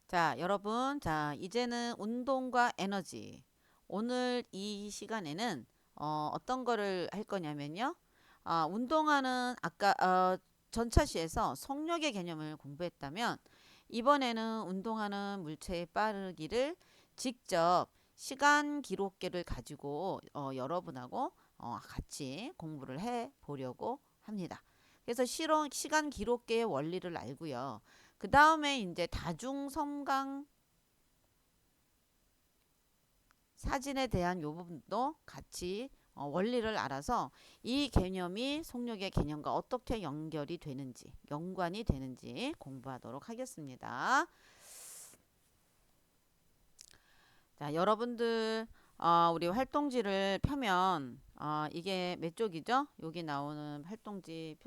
자, 여러분. 자, 이제는 운동과 에너지. 오늘 이 시간에는 떤 거를 할 거냐면요. 운동하는 아까 전차시에서 속력의 개념을 공부했다면 이번에는 운동하는 물체의 빠르기를 직접 시간 기록계를 가지고 여러분하고 같이 공부를 해 보려고 합니다. 그래서 시간 기록계의 원리를 알고요. 그 다음에 이제 다중섬광 사진에 대한 요 부분도 같이 원리를 알아서 이 개념이 속력의 개념과 어떻게 연결이 되는지, 연관이 되는지 공부하도록 하겠습니다. 자, 여러분들 우리 활동지를 펴면 이게 몇 쪽이죠? 여기 나오는 활동지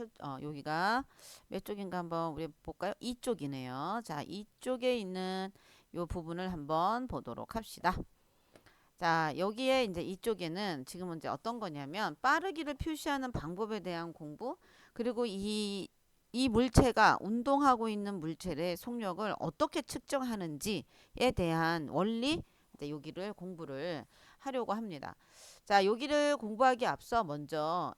여기가 몇 쪽인가 한번 우리 볼까요? 2쪽이네요. 자, 2쪽에 있는 요 부분을 한번 보도록 합시다. 자, 여기에 이제 이쪽에는 지금은 이제 어떤 거냐면 빠르기를 표시하는 방법에 대한 공부, 그리고 이 물체가 운동하고 있는 물체의 속력을 어떻게 측정하는지에 대한 원리, 이제 여기를 공부를 하려고 합니다. 자, 여기를 공부하기 앞서 먼저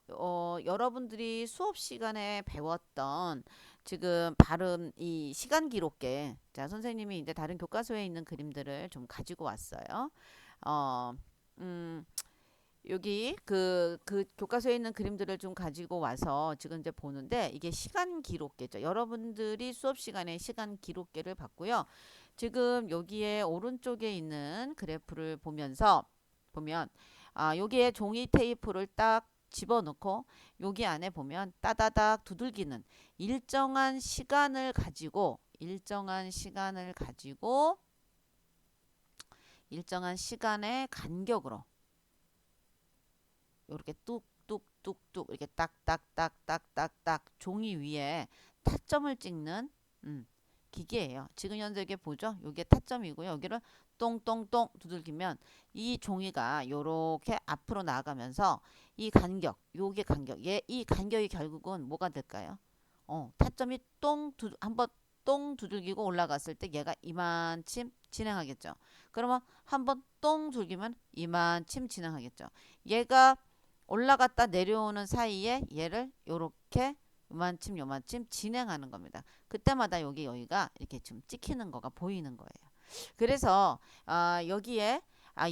여러분들이 수업 시간에 배웠던 지금 발음 이 시간 기록계, 자, 선생님이 이제 다른 교과서에 있는 그림들을 좀 가지고 왔어요. 어, 음, 여기 그 교과서에 있는 그림들을 좀 가지고 와서 지금 이제 보는데 이게 시간 기록계죠. 여러분들이 수업 시간에 시간 기록계를 봤고요. 지금 여기에 오른쪽에 있는 그래프를 보면 여기에 종이 테이프를 딱 집어넣고 여기 안에 보면 따다닥 두들기는 일정한 시간의 간격으로 이렇게 뚝뚝뚝뚝 이렇게 딱딱딱딱딱딱 종이 위에 타점을 찍는 기계예요. 지금 현재 이게 보죠? 이게 타점이고요. 여기를 똥똥똥 두들기면 이 종이가 요렇게 앞으로 나아가면서 이 간격, 요게 간격, 이 간격이 결국은 뭐가 될까요? 타점이 한번 똥 두들기고 올라갔을 때 얘가 이만침 진행하겠죠. 그러면 한번 똥 두들기면 이만침 진행하겠죠. 얘가 올라갔다 내려오는 사이에 얘를 요렇게 요만침 진행하는 겁니다. 그때마다 여기가 이렇게 좀 찍히는 거가 보이는 거예요. 그래서 여기에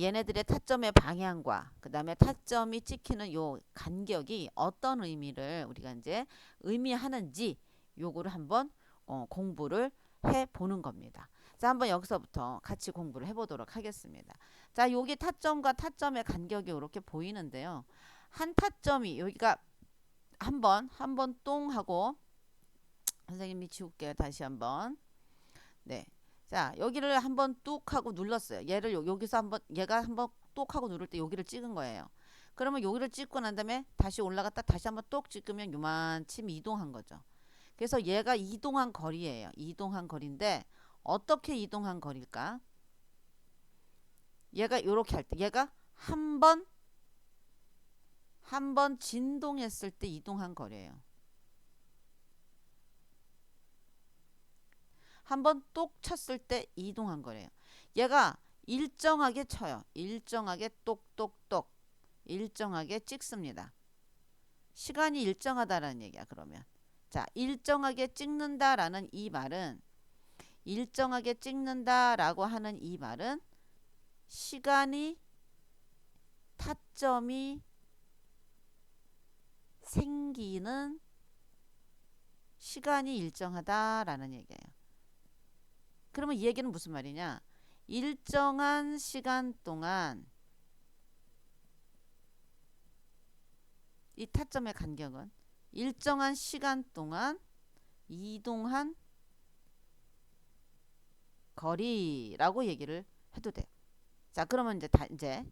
얘네들의 타점의 방향과 그 다음에 타점이 찍히는 요 간격이 어떤 의미를 우리가 이제 의미하는지 요거를 한번 공부를 해 보는 겁니다. 자, 한번 여기서부터 같이 공부를 해 보도록 하겠습니다. 자, 여기 타점과 타점의 간격이 이렇게 보이는데요. 한 타점이 여기가 한 번 똥 하고 선생님이 지울게요. 다시 한번. 네. 자, 여기를 한번 뚝 하고 눌렀어요. 얘를 여기서 얘가 한번 뚝 하고 누를 때 여기를 찍은 거예요. 그러면 여기를 찍고 난 다음에 다시 올라갔다 다시 한번 똑 찍으면 요만침 이동한 거죠. 그래서 얘가 이동한 거리예요. 이동한 거리인데 어떻게 이동한 거리일까? 얘가 요렇게 할 때 얘가 한 번 진동했을 때 이동한 거리예요. 한번 똑 쳤을 때 이동한 거래요. 얘가 일정하게 쳐요. 일정하게 똑똑똑 일정하게 찍습니다. 시간이 일정하다라는 얘기야. 그러면 자, 일정하게 찍는다라는 이 말은 일정하게 찍는다라고 하는 이 말은 시간이 타점이 생기는 시간이 일정하다라는 얘기예요. 그러면 이 얘기는 무슨 말이냐? 일정한 시간 동안 이 타점의 간격은 일정한 시간 동안 이동한 거리라고 얘기를 해도 돼요. 자, 그러면 이제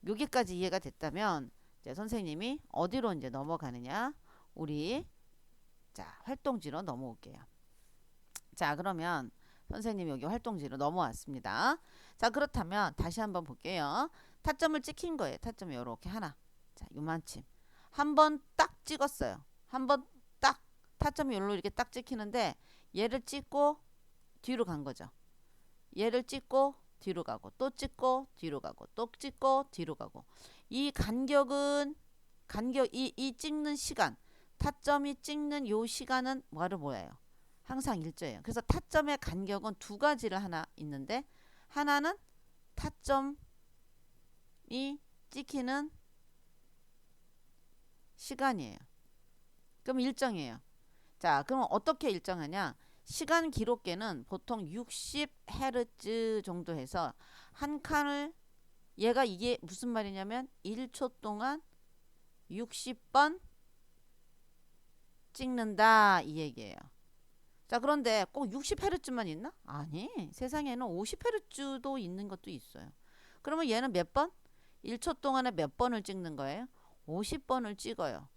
여기까지 이해가 됐다면 이제 선생님이 어디로 이제 넘어가느냐? 우리 자, 활동지로 넘어올게요. 자, 그러면 선생님이 여기 활동지로 넘어왔습니다. 자, 그렇다면 다시 한번 볼게요. 타점을 찍힌 거예요. 타점이 이렇게 하나. 자, 요만침. 한 번 딱 찍었어요. 한 번 딱 타점이 여기로 이렇게 딱 찍히는데 얘를 찍고 뒤로 간 거죠. 얘를 찍고 뒤로 가고 또 찍고 뒤로 가고 또 찍고 뒤로 가고 이 간격은 이 찍는 시간 타점이 찍는 요 시간은 뭐예요? 항상 일정해요. 그래서 타점의 간격은 두 가지를 하나 있는데 하나는 타점이 찍히는 시간이에요. 그럼 일정이에요. 자, 그럼 어떻게 일정하냐? 시간 기록계는 보통 60Hz 정도 해서 한 칸을 얘가 이게 무슨 말이냐면 1초 동안 60번 찍는다 이 얘기예요. 자, 그런데 꼭 60Hz만 있나? 아니, 세상에는 50Hz도 있는 것도 있어요. 그러면 얘는 몇 번? 1초 동안에 몇 번을 찍는 거예요? 50번을 찍어요.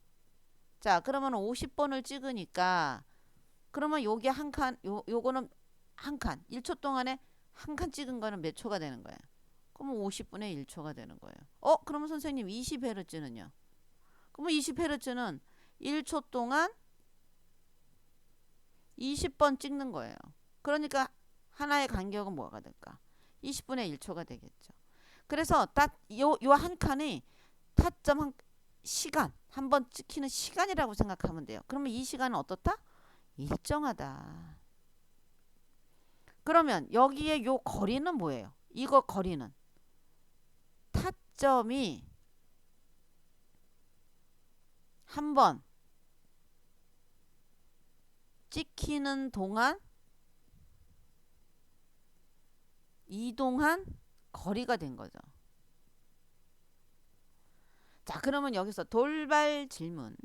자, 그러면 50번을 찍으니까 그러면 요게 한 칸, 요거는 한 칸. 1초 동안에 한 칸 찍은 거는 몇 초가 되는 거예요? 그러면 50분의 1초가 되는 거예요. 그러면 선생님 20Hz는요? 그러면 20Hz는 1초 동안 20번 찍는 거예요. 그러니까 하나의 간격은 뭐가 될까? 20분의 1초가 되겠죠. 그래서 요 한 칸이 타점 시간, 한 번 찍히는 시간이라고 생각하면 돼요. 그러면 이 시간은 어떻다? 일정하다. 그러면 여기에 요 거리는 뭐예요? 이거 거리는 타점이 한 번 찍히는 동안 이동한 거리가 된 거죠. 자, 그러면 여기서 돌발 질문.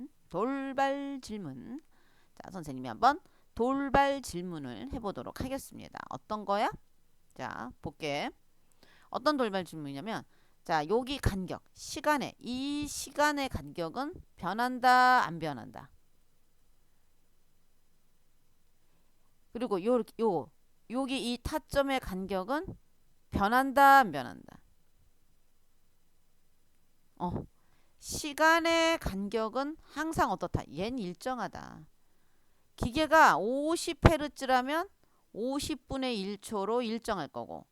자, 선생님이 한번 돌발 질문을 해보도록 하겠습니다. 어떤 거야? 자, 볼게. 어떤 돌발 질문이냐면, 자, 여기 간격, 이 시간의 간격은 변한다, 안 변한다? 그리고 여기 이 타점의 간격은 변한다, 안 변한다? 시간의 간격은 항상 어떻다? 얜 일정하다. 기계가 50Hz라면 50분의 1초로 일정할 거고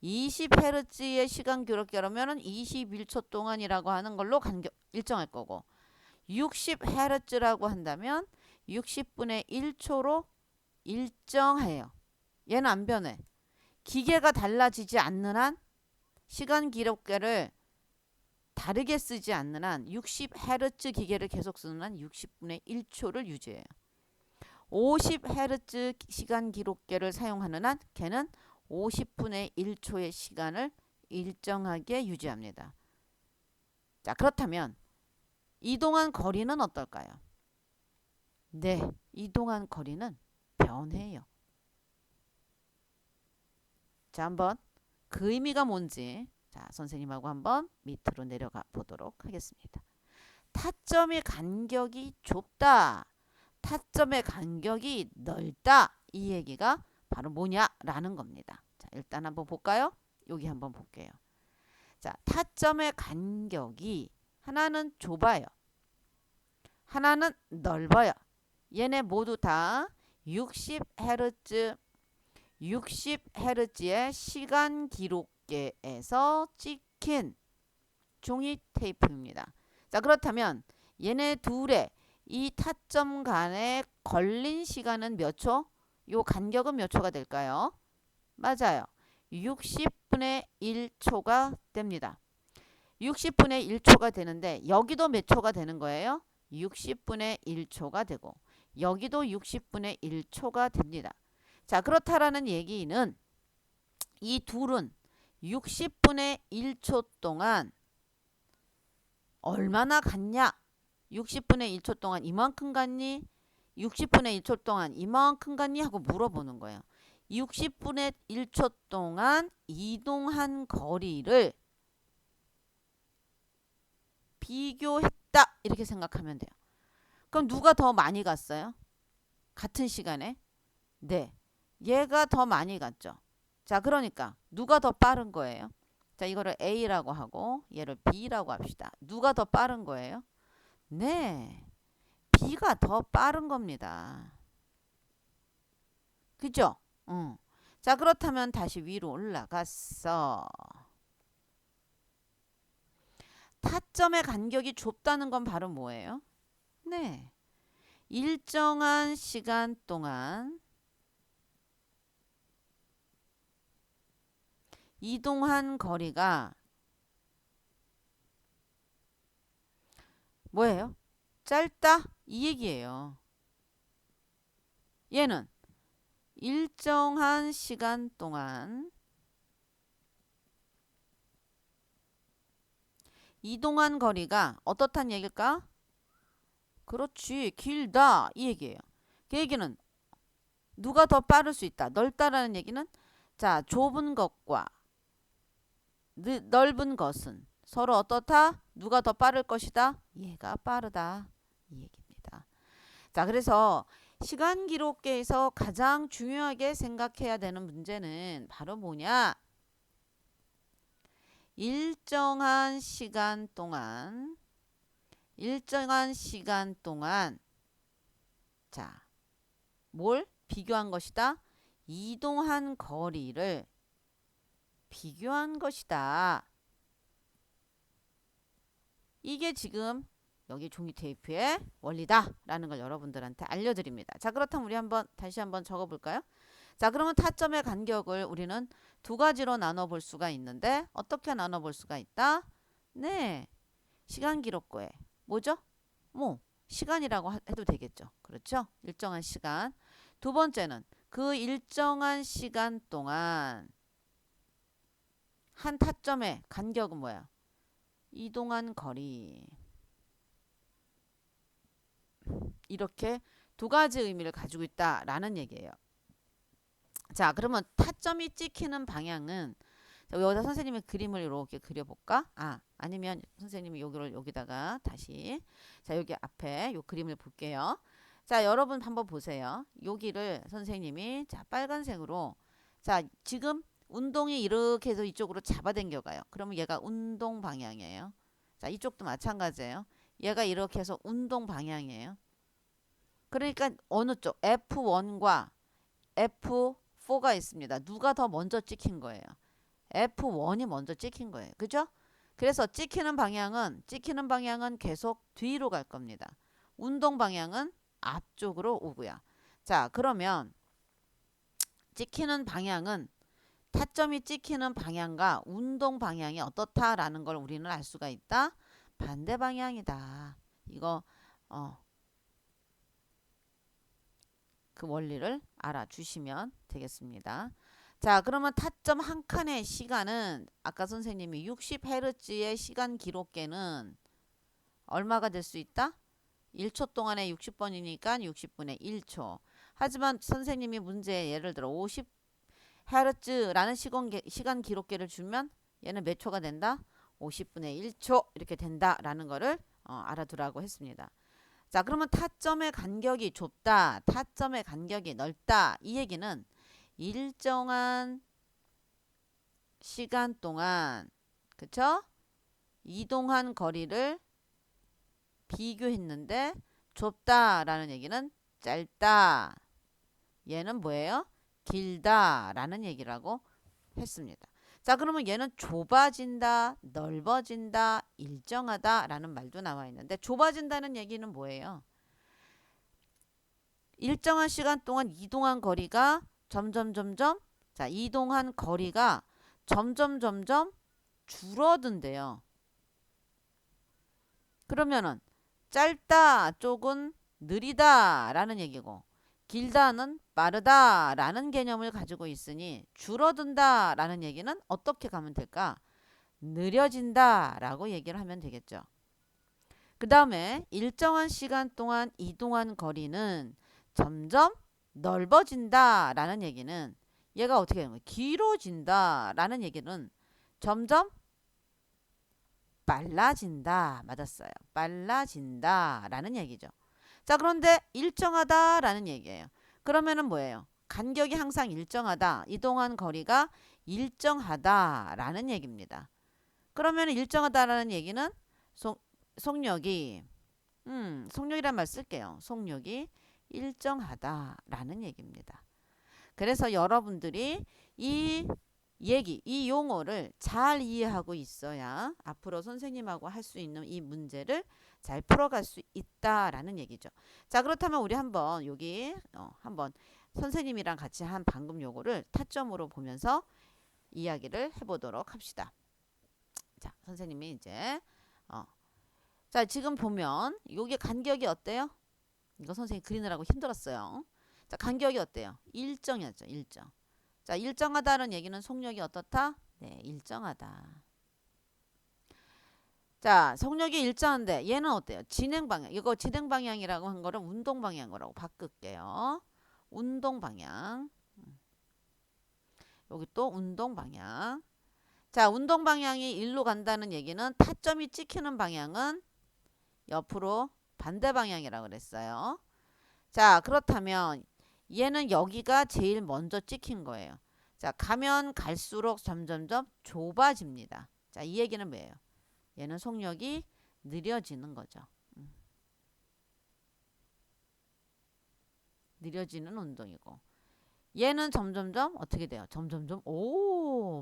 20Hz의 시간 기록계라면 21초 동안이라고 하는 걸로 일정할 거고 60Hz라고 한다면 60분의 1초로 일정해요. 얘는 안 변해. 기계가 달라지지 않는 한 시간 기록계를 다르게 쓰지 않는 한 60Hz 기계를 계속 쓰는 한 60분의 1초를 유지해요. 50Hz 시간 기록계를 사용하는 한 걔는 50분의 1초의 시간을 일정하게 유지합니다. 자, 그렇다면 이동한 거리는 어떨까요? 네, 이동한 거리는 변해요. 자, 한번 그 의미가 뭔지 자, 선생님하고 한번 밑으로 내려가 보도록 하겠습니다. 타점의 간격이 좁다. 타점의 간격이 넓다. 이 얘기가 바로 뭐냐라는 겁니다. 자, 일단 한번 볼까요? 여기 한번 볼게요. 자, 타점의 간격이 하나는 좁아요. 하나는 넓어요. 얘네 모두 다 60Hz의 시간 기록계에서 찍힌 종이 테이프입니다. 자, 그렇다면 얘네 둘의 이 타점 간에 걸린 시간은 몇 초? 요 간격은 몇 초가 될까요? 맞아요. 60분의 1초가 됩니다. 60분의 1초가 되는데 여기도 몇 초가 되는 거예요? 60분의 1초가 되고 여기도 60분의 1초가 됩니다. 자, 그렇다라는 얘기는 이 둘은 60분의 1초 동안 얼마나 갔냐? 60분의 1초 동안 이만큼 갔니? 60분의 1초 동안 이만큼 갔니? 하고 물어보는 거예요. 60분의 1초 동안 이동한 거리를 비교했다. 이렇게 생각하면 돼요. 그럼 누가 더 많이 갔어요? 같은 시간에? 네. 얘가 더 많이 갔죠. 자, 그러니까 누가 더 빠른 거예요? 자, 이거를 A라고 하고 얘를 B라고 합시다. 누가 더 빠른 거예요? 네. B가 더 빠른 겁니다. 그죠? 자, 그렇다면 다시 위로 올라갔어. 타점의 간격이 좁다는 건 바로 뭐예요? 네. 일정한 시간 동안 이동한 거리가 뭐예요? 짧다? 이 얘기예요. 얘는 일정한 시간 동안 이동한 거리가 어떻단 얘기일까? 그렇지. 길다. 이 얘기예요. 그 얘기는 누가 더 빠를 수 있다. 넓다라는 얘기는 자, 좁은 것과 넓은 것은 서로 어떻다? 누가 더 빠를 것이다? 얘가 빠르다. 이 얘기입니다. 자, 그래서 시간 기록계에서 가장 중요하게 생각해야 되는 문제는 바로 뭐냐? 일정한 시간 동안 자, 뭘 비교한 것이다? 이동한 거리를 비교한 것이다. 이게 지금 여기 종이 테이프의 원리다라는 걸 여러분들한테 알려드립니다. 자, 그렇다면 우리 다시 한번 적어볼까요? 자, 그러면 타점의 간격을 우리는 두 가지로 나눠볼 수가 있는데 어떻게 나눠볼 수가 있다? 네, 시간 기록고에 뭐죠? 뭐 시간이라고 해도 되겠죠. 그렇죠? 일정한 시간. 두 번째는 그 일정한 시간 동안 한 타점의 간격은 뭐야? 이동한 거리. 이렇게 두 가지 의미를 가지고 있다라는 얘기예요. 자, 그러면 타점이 찍히는 방향은 여기다 선생님이 그림을 이렇게 그려볼까? 아니면 선생님이 여기다가 다시 자, 여기 앞에 요 그림을 볼게요. 자, 여러분 한번 보세요. 여기를 선생님이 자, 빨간색으로 자, 지금 운동이 이렇게 해서 이쪽으로 잡아당겨 가요. 그러면 얘가 운동 방향이에요. 자, 이쪽도 마찬가지예요. 얘가 이렇게 해서 운동 방향이에요. 그러니까 어느 쪽 F1과 F4가 있습니다. 누가 더 먼저 찍힌 거예요? F1이 먼저 찍힌 거예요. 그죠? 그래서 찍히는 방향은 계속 뒤로 갈 겁니다. 운동 방향은 앞쪽으로 오고요. 자, 그러면 찍히는 방향은 타점이 찍히는 방향과 운동 방향이 어떻다라는 걸 우리는 알 수가 있다. 반대 방향이다. 이거 그 원리를 알아주시면 되겠습니다. 자, 그러면 타점 한 칸의 시간은 아까 선생님이 60Hz의 시간 기록계는 얼마가 될 수 있다? 1초 동안에 60번이니까 60분의 1초. 하지만 선생님이 문제에 예를 들어 50Hz라는 시간 기록계를 주면 얘는 몇 초가 된다? 50분의 1초 이렇게 된다라는 거를 알아두라고 했습니다. 자, 그러면 타점의 간격이 좁다, 타점의 간격이 넓다. 이 얘기는 일정한 시간 동안 그쵸? 이동한 거리를 비교했는데 좁다라는 얘기는 짧다. 얘는 뭐예요? 길다라는 얘기라고 했습니다. 자, 그러면 얘는 좁아진다, 넓어진다, 일정하다라는 말도 나와 있는데 좁아진다는 얘기는 뭐예요? 일정한 시간 동안 이동한 거리가 점점 자, 이동한 거리가 점점 줄어든대요. 그러면은 짧다 쪽은 느리다라는 얘기고 길다는 빠르다라는 개념을 가지고 있으니 줄어든다라는 얘기는 어떻게 가면 될까? 느려진다라고 얘기를 하면 되겠죠. 그 다음에 일정한 시간 동안 이동한 거리는 점점 넓어진다라는 얘기는 얘가 어떻게 되는 거예요? 길어진다라는 얘기는 점점 빨라진다. 맞았어요. 빨라진다라는 얘기죠. 자, 그런데 일정하다라는 얘기예요. 그러면은 뭐예요? 간격이 항상 일정하다. 이동한 거리가 일정하다라는 얘기입니다. 그러면 일정하다라는 얘기는 속력이 속력이란 말 쓸게요. 속력이 일정하다라는 얘기입니다. 그래서 여러분들이 이 얘기, 이 용어를 잘 이해하고 있어야 앞으로 선생님하고 할 수 있는 이 문제를 잘 풀어갈 수 있다라는 얘기죠. 자, 그렇다면 우리 한번 여기 한번 선생님이랑 같이 한 방금 요거를 타점으로 보면서 이야기를 해보도록 합시다. 자, 선생님이 이제 자, 지금 보면 요게 간격이 어때요? 이거 선생님 그리느라고 힘들었어요. 자, 간격이 어때요? 일정이었죠, 일정. 자, 일정하다는 얘기는 속력이 어떻다? 네, 일정하다. 자, 속력이 일정한데 얘는 어때요? 진행 방향. 이거 진행 방향이라고 한 거를 운동 방향으로 바꿀게요. 운동 방향. 여기 또 운동 방향. 자, 운동 방향이 일로 간다는 얘기는 타점이 찍히는 방향은 옆으로 반대 방향이라고 그랬어요. 자, 그렇다면 얘는 여기가 제일 먼저 찍힌 거예요. 자, 가면 갈수록 점점점 좁아집니다. 자, 이 얘기는 뭐예요? 얘는 속력이 느려지는 거죠. 느려지는 운동이고 얘는 점점점 어떻게 돼요? 점점점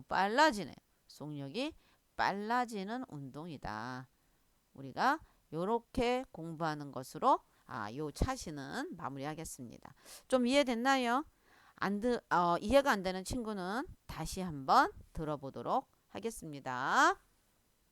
빨라지네요. 속력이 빨라지는 운동이다. 우리가 요렇게 공부하는 것으로 요 차시는 마무리하겠습니다. 좀 이해됐나요? 이해가 안 되는 친구는 다시 한번 들어보도록 하겠습니다.